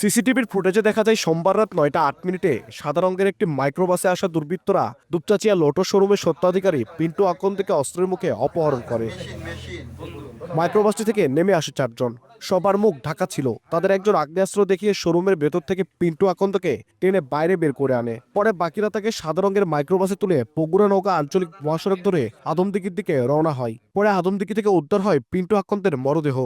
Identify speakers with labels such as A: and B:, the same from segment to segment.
A: সিসিটিভির ফুটেজে দেখা যায় সোমবার রাত 9:08 সাদা রঙের একটি মাইক্রোবাসে আসা দুর্বৃত্তরা দুপচাচিয়া লোটো শোরুমের স্বত্বাধিকারী পিন্টু আকন্দকে অস্ত্রের মুখে অপহরণ করে। মাইক্রোবাসটি থেকে নেমে আসে 4 জন। সবার মুখ ঢাকা ছিল। তাদের একজন আগ্নেয়াস্ত্র দেখিয়ে শোরুমের ভেতর থেকে পিন্টু আকন্দকে টেনে বাইরে বের করে আনে। পরে বাকিরা তাকে সাদা রঙের মাইক্রোবাসে তুলে বগুড়া নওগাঁ আঞ্চলিক মহাসড়ক ধরে আদমদিঘির দিকে রওনা হয়। পরে আদমদিঘি থেকে উদ্ধার হয় পিন্টু আকন্দের মরদেহ।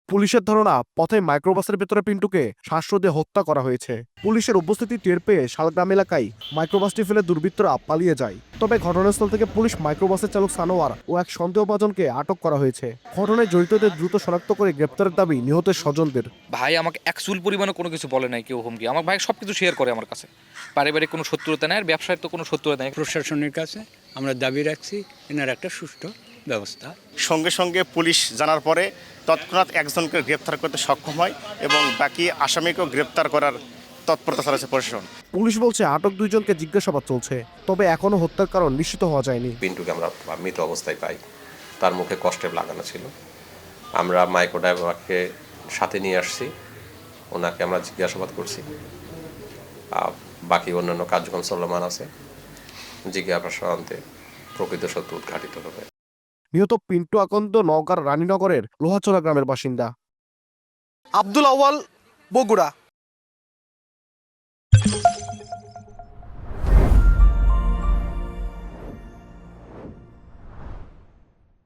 A: পুলিশের ধারণা, পথে মাইক্রোবাসের ভেতরে পিন্টুকে শ্বাসরোধে দিয়ে হত্যা করা হয়েছে। পুলিশের উপস্থিতি টের পেয়ে শালগ্রাম এলাকায় মাইক্রোবাসটি ফেলে দুর্বৃত্তরা পালিয়ে যায়। তবে ঘটনাস্থল থেকে পুলিশ মাইক্রোবাসের চালক সানোয়ার ও এক সন্দেহভাজনকে আটক করা হয়েছে। ঘটনায় জড়িতদের দ্রুত শনাক্ত করে গ্রেপ্তারের দাবি নিহতের স্বজনদের।
B: ভাই আমাকে এক চুল পরিমাণে কোনো কিছু বলে নাই, কেউ হুমকি। আমার ভাই সব কিছু শেয়ার করে আমার কাছে। পারিবারিক কোনো শত্রুতা নেই, আর ব্যবসায় তো কোনো শত্রুতা নেই।
C: প্রশাসনের কাছে আমরা দাবি রাখছি এনার একটা সুষ্ঠু ব্যবস্থা।
D: সঙ্গে সঙ্গে পুলিশ জানার পরে তৎক্ষণাৎ একজনকে গ্রেপ্তার করতে সক্ষম হয় এবং বাকি আসামিকেও গ্রেপ্তার করার তৎপরতা চালাচ্ছে প্রশাসন।
A: পুলিশ বলছে আটক 2 জনকে জিজ্ঞাসাবাদ চলছে, তবে এখনো হত্যার কারণ নিশ্চিত হওয়া যায়নি।
E: পিন্টুকে আমরা মৃত অবস্থায় পাই, তার মুখে কষ্টের লাগানো ছিল। আমরা মাইক্রো ড্রাইভারকে সাথে নিয়ে আসছি, ওনাকে আমরা জিজ্ঞাসাবাদ করছি। বাকি অন্যান্য কার্যক্রম চলমান আছে। জিজ্ঞাসাবাদে প্রকৃত সত্য উদ্ঘাটিত হবে।
A: নিহত পিন্টু আকন্দ নওগাঁর রানীনগরের লোহাচড়া গ্রামের বাসিন্দা।
F: আব্দুল আউয়াল, বগুড়া।